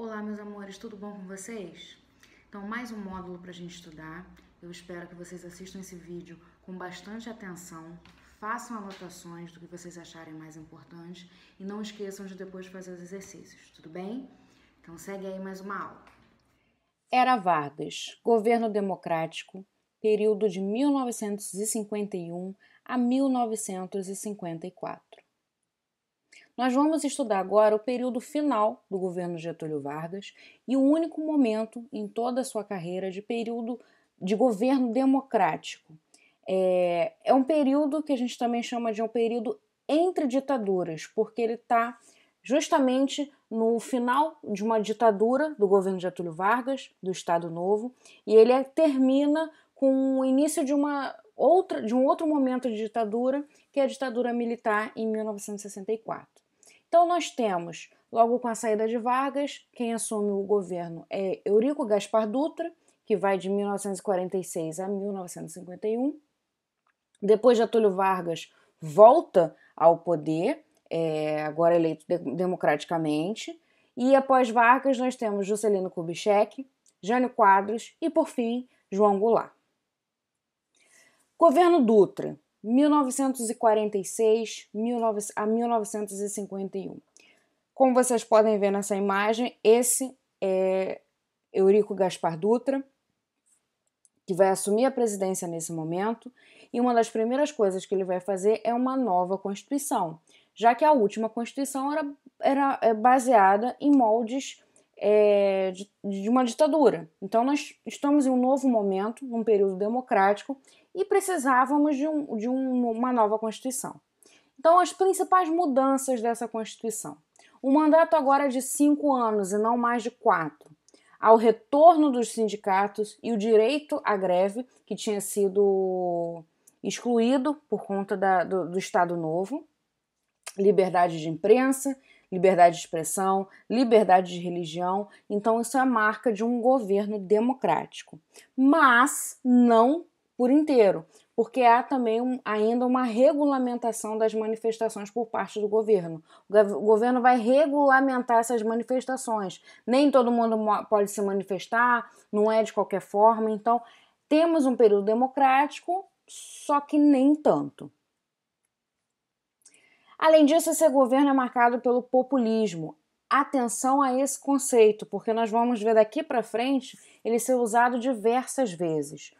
Olá, meus amores, tudo bom com vocês? Então, mais um módulo para a gente estudar. Eu espero que vocês assistam esse vídeo com bastante atenção, façam anotações do que vocês acharem mais importante e não esqueçam de depois fazer os exercícios, tudo bem? Então, segue aí mais uma aula. Era Vargas, governo democrático, período de 1951 a 1954. Nós vamos estudar agora o período final do governo Getúlio Vargas e o único momento em toda a sua carreira de período de governo democrático. É um período que a gente também chama de um período entre ditaduras, porque ele está justamente no final de uma ditadura do governo Getúlio Vargas, do Estado Novo, e ele termina com o início de um outro momento de ditadura, que é a ditadura militar em 1964. Então nós temos, logo com a saída de Vargas, quem assume o governo é Eurico Gaspar Dutra, que vai de 1946 a 1951. Depois Getúlio Vargas volta ao poder, agora eleito democraticamente, e após Vargas nós temos Juscelino Kubitschek, Jânio Quadros e, por fim, João Goulart. Governo Dutra, 1946 a 1951. Como vocês podem ver nessa imagem, esse é Eurico Gaspar Dutra, que vai assumir a presidência nesse momento, e uma das primeiras coisas que ele vai fazer é uma nova Constituição, já que a última Constituição era baseada em moldes de uma ditadura. Então nós estamos em um novo momento, num período democrático, e precisávamos de uma nova Constituição. Então as principais mudanças dessa Constituição. O mandato agora é de 5 anos e não mais de 4. Ao retorno dos sindicatos e o direito à greve, que tinha sido excluído por conta do Estado Novo, liberdade de imprensa, liberdade de expressão, liberdade de religião. Então isso é a marca de um governo democrático, mas não por inteiro, porque há também ainda uma regulamentação das manifestações por parte do governo. O governo vai regulamentar essas manifestações. Nem todo mundo pode se manifestar, não é de qualquer forma. Então, temos um período democrático, só que nem tanto. Além disso, esse governo é marcado pelo populismo. Atenção a esse conceito, porque nós vamos ver daqui para frente ele ser usado diversas vezes.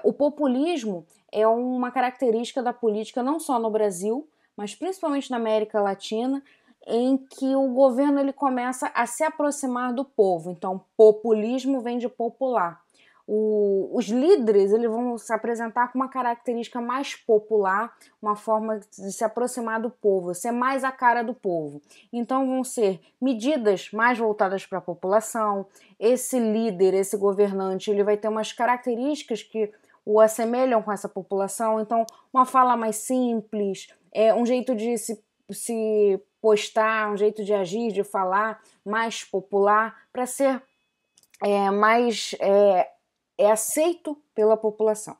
O populismo é uma característica da política não só no Brasil, mas principalmente na América Latina, em que o governo ele começa a se aproximar do povo. Então, populismo vem de popular. Os líderes eles vão se apresentar com uma característica mais popular, uma forma de se aproximar do povo, ser mais a cara do povo. Então vão ser medidas mais voltadas para a população. Esse líder, esse governante, ele vai ter umas características que o assemelham com essa população. Então uma fala mais simples, um jeito de se postar, um jeito de agir, de falar mais popular, para ser mais aceito pela população.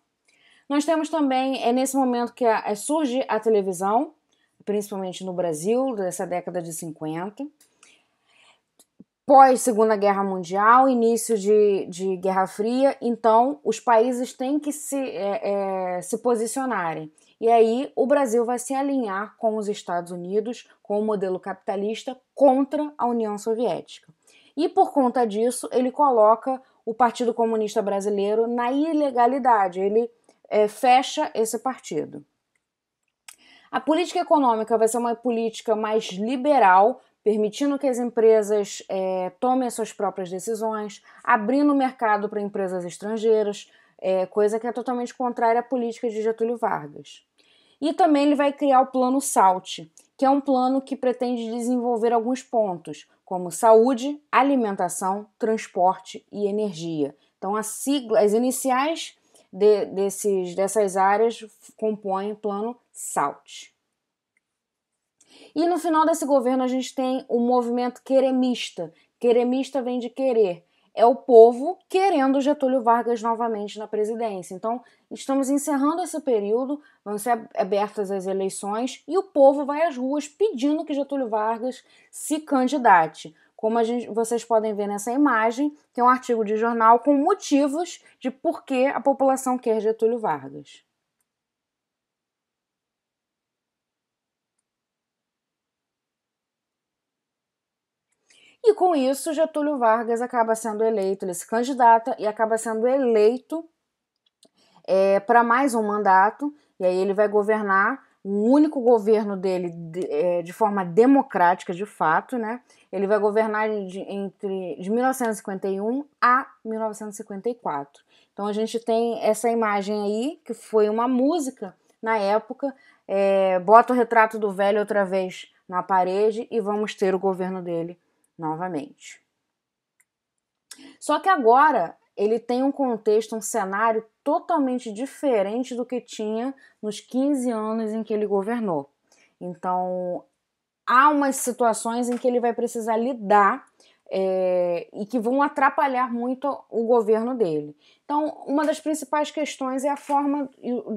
Nós temos também, nesse momento que surge a televisão, principalmente no Brasil, dessa década de 50. Pós Segunda Guerra Mundial, início de Guerra Fria, então os países têm que se posicionarem. E aí o Brasil vai se alinhar com os Estados Unidos, com o modelo capitalista, contra a União Soviética. E por conta disso, ele coloca o Partido Comunista Brasileiro na ilegalidade, ele fecha esse partido. A política econômica vai ser uma política mais liberal, permitindo que as empresas tomem as suas próprias decisões, abrindo o mercado para empresas estrangeiras, coisa que é totalmente contrária à política de Getúlio Vargas. E também ele vai criar o Plano SALT, que é um plano que pretende desenvolver alguns pontos, como saúde, alimentação, transporte e energia. Então, as iniciais dessas áreas compõem o Plano SALT. E no final desse governo a gente tem o movimento queremista. Queremista vem de querer. É o povo querendo Getúlio Vargas novamente na presidência. Então, estamos encerrando esse período, vão ser abertas as eleições e o povo vai às ruas pedindo que Getúlio Vargas se candidate. como vocês podem ver nessa imagem, que é um artigo de jornal com motivos de por que a população quer Getúlio Vargas. E com isso, Getúlio Vargas acaba sendo eleito, ele se candidata e acaba sendo eleito para mais um mandato, e aí ele vai governar o único governo dele de forma democrática, de fato, né? Ele vai governar de 1951 a 1954. Então a gente tem essa imagem aí, que foi uma música na época, bota o retrato do velho outra vez na parede e vamos ter o governo dele novamente. Só que agora ele tem um contexto, um cenário totalmente diferente do que tinha nos 15 anos em que ele governou. Então, há umas situações em que ele vai precisar lidar e que vão atrapalhar muito o governo dele. Então, uma das principais questões é a forma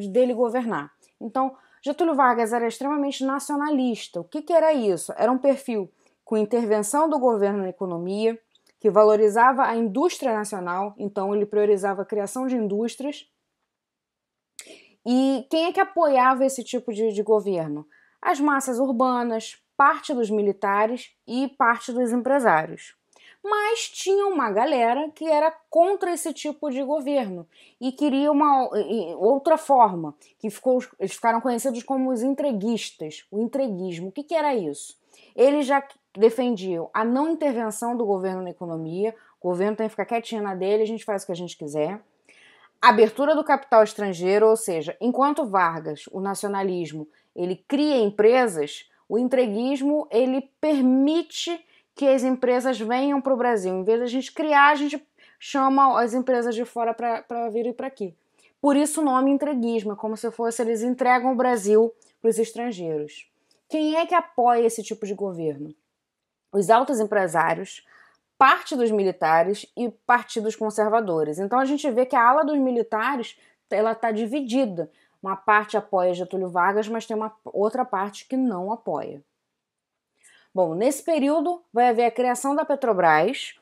dele governar. Então, Getúlio Vargas era extremamente nacionalista. O que era isso? Era um perfil com intervenção do governo na economia, que valorizava a indústria nacional, então ele priorizava a criação de indústrias. E quem é que apoiava esse tipo de governo? As massas urbanas, parte dos militares e parte dos empresários. Mas tinha uma galera que era contra esse tipo de governo e queria uma outra forma, eles ficaram conhecidos como os entreguistas, o entreguismo. O que era isso? Eles já defendiam a não intervenção do governo na economia, o governo tem que ficar quietinho na dele, a gente faz o que a gente quiser. Abertura do capital estrangeiro, ou seja, enquanto Vargas, o nacionalismo, ele cria empresas, o entreguismo, ele permite que as empresas venham para o Brasil. Em vez de a gente criar, a gente chama as empresas de fora para virem para aqui. Por isso o nome entreguismo, é como se fosse eles entregam o Brasil para os estrangeiros. Quem é que apoia esse tipo de governo? Os altos empresários, parte dos militares e partidos conservadores. Então a gente vê que a ala dos militares ela está dividida. Uma parte apoia Getúlio Vargas, mas tem uma outra parte que não apoia. Bom, nesse período vai haver a criação da Petrobras,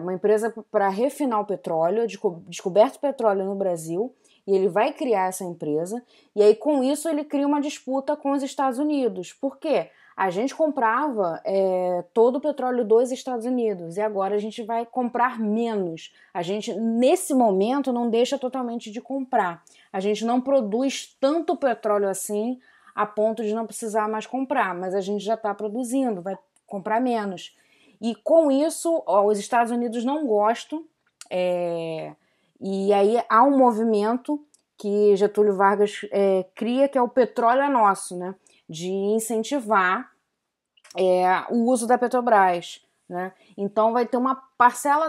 uma empresa para refinar o petróleo, descoberto petróleo no Brasil, e ele vai criar essa empresa, e aí com isso ele cria uma disputa com os Estados Unidos. Por quê? A gente comprava todo o petróleo dos Estados Unidos e agora a gente vai comprar menos. A gente, nesse momento, não deixa totalmente de comprar. A gente não produz tanto petróleo assim a ponto de não precisar mais comprar, mas a gente já está produzindo, vai comprar menos. E com isso, os Estados Unidos não gostam, e aí há um movimento que Getúlio Vargas cria, que é o petróleo é nosso, né? De incentivar o uso da Petrobras, né? Então vai ter uma parcela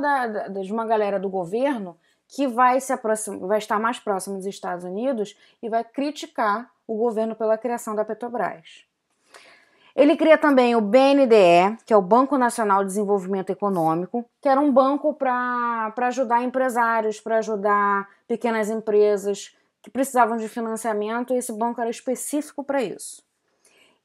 de uma galera do governo que vai estar mais próximo dos Estados Unidos e vai criticar o governo pela criação da Petrobras. Ele cria também o BNDE, que é o Banco Nacional de Desenvolvimento Econômico, que era um banco para ajudar empresários, para ajudar pequenas empresas que precisavam de financiamento, e esse banco era específico para isso.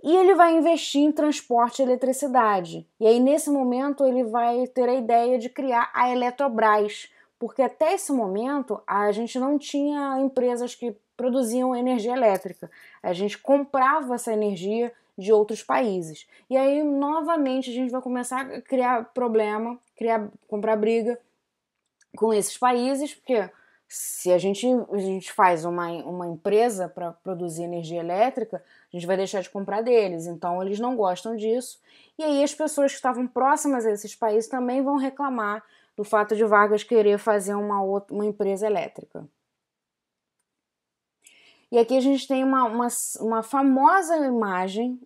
E ele vai investir em transporte e eletricidade. E aí, nesse momento, ele vai ter a ideia de criar a Eletrobras, porque até esse momento a gente não tinha empresas que produziam energia elétrica. A gente comprava essa energia de outros países. E aí, novamente, a gente vai começar a criar problema, comprar briga com esses países, porque se a gente faz uma empresa para produzir energia elétrica, a gente vai deixar de comprar deles. Então, eles não gostam disso. E aí, as pessoas que estavam próximas a esses países também vão reclamar do fato de Vargas querer fazer uma empresa elétrica. E aqui a gente tem uma famosa imagem,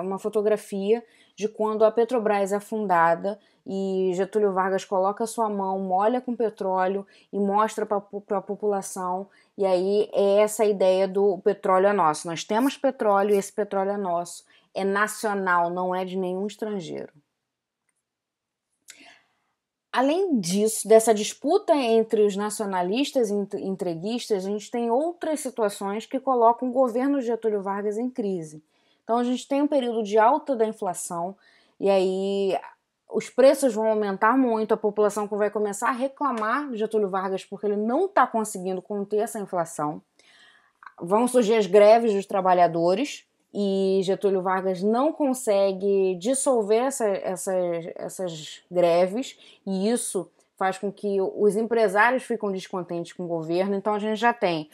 uma fotografia de quando a Petrobras é fundada e Getúlio Vargas coloca a sua mão, molha com petróleo e mostra para a população. E aí é essa ideia do petróleo é nosso. Nós temos petróleo e esse petróleo é nosso. É nacional, não é de nenhum estrangeiro. Além disso, dessa disputa entre os nacionalistas e entreguistas, a gente tem outras situações que colocam o governo de Getúlio Vargas em crise. Então, a gente tem um período de alta da inflação, e aí os preços vão aumentar muito, a população vai começar a reclamar de Getúlio Vargas porque ele não está conseguindo conter essa inflação. Vão surgir as greves dos trabalhadores e Getúlio Vargas não consegue dissolver essas greves, e isso faz com que os empresários fiquem descontentes com o governo. Então a gente já tem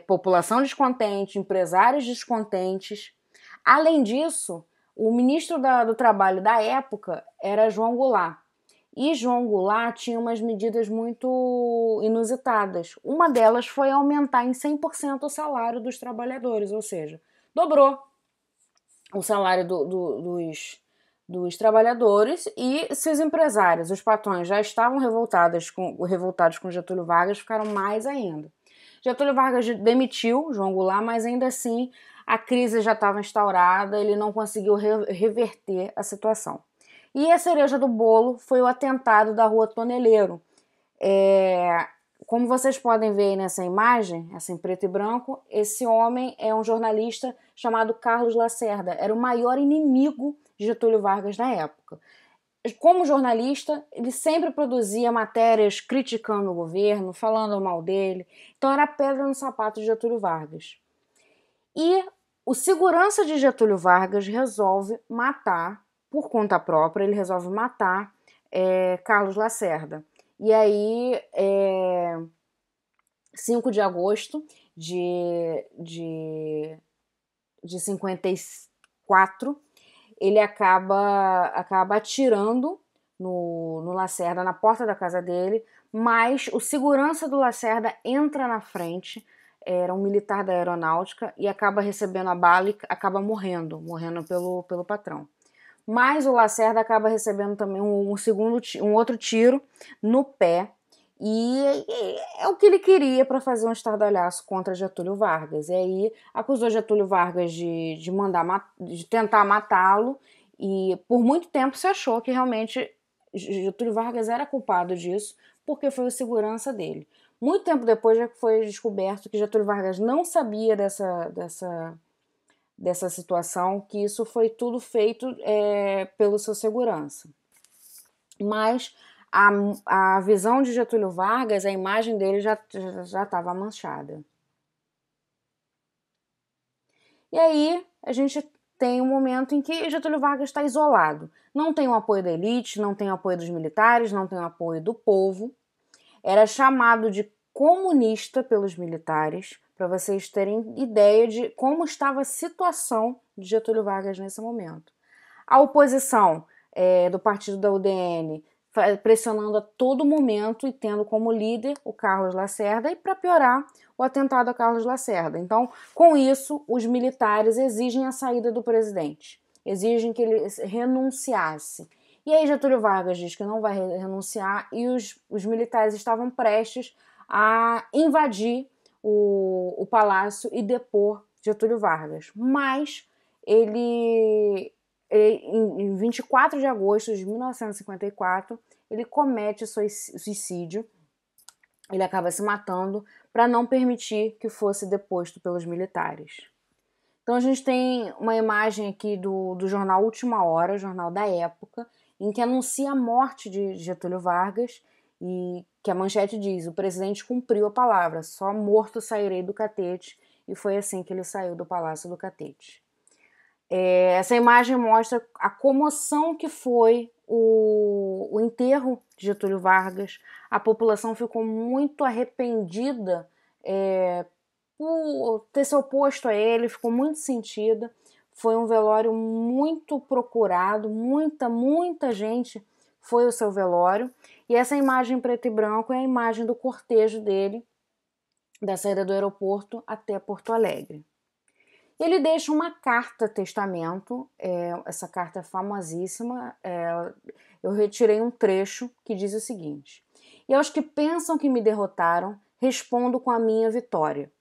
população descontente, empresários descontentes. Além disso, o ministro do Trabalho da época era João Goulart. E João Goulart tinha umas medidas muito inusitadas. Uma delas foi aumentar em 100% o salário dos trabalhadores, ou seja, dobrou o salário dos trabalhadores. E se os empresários, os patrões, já estavam revoltados com Getúlio Vargas, ficaram mais ainda. Getúlio Vargas demitiu João Goulart, mas ainda assim a crise já estava instaurada, ele não conseguiu reverter a situação. E a cereja do bolo foi o atentado da Rua Toneleiro. Como vocês podem ver aí nessa imagem, essa em preto e branco, esse homem é um jornalista chamado Carlos Lacerda. Era o maior inimigo de Getúlio Vargas na época. Como jornalista, ele sempre produzia matérias criticando o governo, falando mal dele. Então era pedra no sapato de Getúlio Vargas. E o segurança de Getúlio Vargas resolve matar, por conta própria, ele resolve matar Carlos Lacerda. E aí, 5 de agosto de 54, ele acaba atirando no Lacerda, na porta da casa dele, mas o segurança do Lacerda entra na frente, era um militar da aeronáutica, e acaba recebendo a bala e acaba morrendo pelo patrão. Mas o Lacerda acaba recebendo também um outro tiro no pé, e é o que ele queria para fazer um estardalhaço contra Getúlio Vargas. E aí acusou Getúlio Vargas de tentar matá-lo, e por muito tempo se achou que realmente Getúlio Vargas era culpado disso, porque foi o segurança dele. Muito tempo depois já foi descoberto que Getúlio Vargas não sabia dessa situação, que isso foi tudo feito pelo seu segurança. Mas a visão de Getúlio Vargas, a imagem dele já estava manchada. E aí a gente tem um momento em que Getúlio Vargas está isolado. Não tem o apoio da elite, não tem o apoio dos militares, não tem o apoio do povo. Era chamado de comunista pelos militares, para vocês terem ideia de como estava a situação de Getúlio Vargas nesse momento. A oposição do partido da UDN pressionando a todo momento e tendo como líder o Carlos Lacerda, e para piorar, o atentado a Carlos Lacerda. Então, com isso, os militares exigem a saída do presidente, exigem que ele renunciasse. E aí Getúlio Vargas diz que não vai renunciar, e os militares estavam prestes a invadir o palácio e depor Getúlio Vargas. Mas ele em 24 de agosto de 1954, ele comete suicídio. Ele acaba se matando para não permitir que fosse deposto pelos militares. Então a gente tem uma imagem aqui do jornal Última Hora, jornal da época, em que anuncia a morte de Getúlio Vargas, e que a manchete diz: o presidente cumpriu a palavra, só morto sairei do catete. E foi assim que ele saiu do Palácio do Catete. Essa imagem mostra a comoção que foi o enterro de Getúlio Vargas. A população ficou muito arrependida por ter se oposto a ele, ficou muito sentida. Foi um velório muito procurado, muita gente foi ao seu velório. E essa imagem em preto e branco é a imagem do cortejo dele, da saída do aeroporto até Porto Alegre. Ele deixa uma carta-testamento, essa carta é famosíssima, eu retirei um trecho que diz o seguinte: e aos que pensam que me derrotaram, respondo com a minha vitória.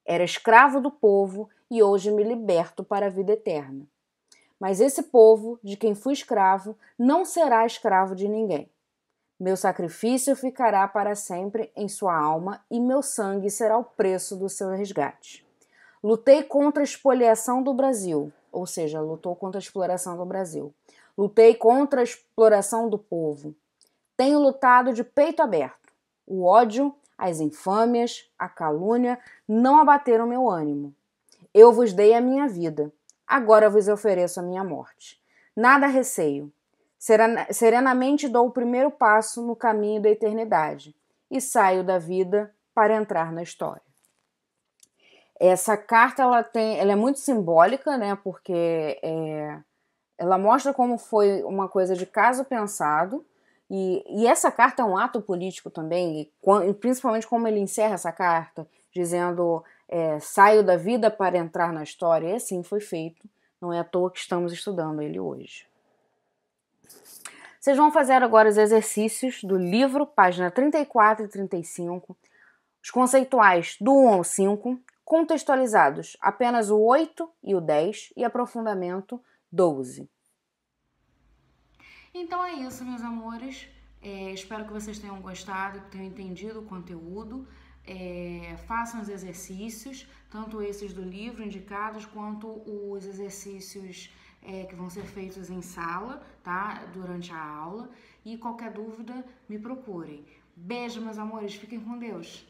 Era escravo do povo e hoje me liberto para a vida eterna. Mas esse povo, de quem fui escravo, não será escravo de ninguém. Meu sacrifício ficará para sempre em sua alma e meu sangue será o preço do seu resgate. Lutei contra a expoliação do Brasil, ou seja, lutou contra a exploração do Brasil. Lutei contra a exploração do povo. Tenho lutado de peito aberto. O ódio, as infâmias, a calúnia não abateram meu ânimo. Eu vos dei a minha vida. Agora vos ofereço a minha morte. Nada receio. Serenamente dou o primeiro passo no caminho da eternidade e saio da vida para entrar na história. Essa carta ela é muito simbólica, né? Porque ela mostra como foi uma coisa de caso pensado. E essa carta é um ato político também, e principalmente como ele encerra essa carta, dizendo saio da vida para entrar na história, e assim foi feito, não é à toa que estamos estudando ele hoje. Vocês vão fazer agora os exercícios do livro, página 34 e 35, os conceituais do 1 ao 5, contextualizados apenas o 8 e o 10 e aprofundamento 12. Então é isso, meus amores. Espero que vocês tenham gostado, que tenham entendido o conteúdo. Façam os exercícios, tanto esses do livro indicados, quanto os exercícios que vão ser feitos em sala, tá? Durante a aula. E qualquer dúvida, me procurem. Beijo, meus amores. Fiquem com Deus.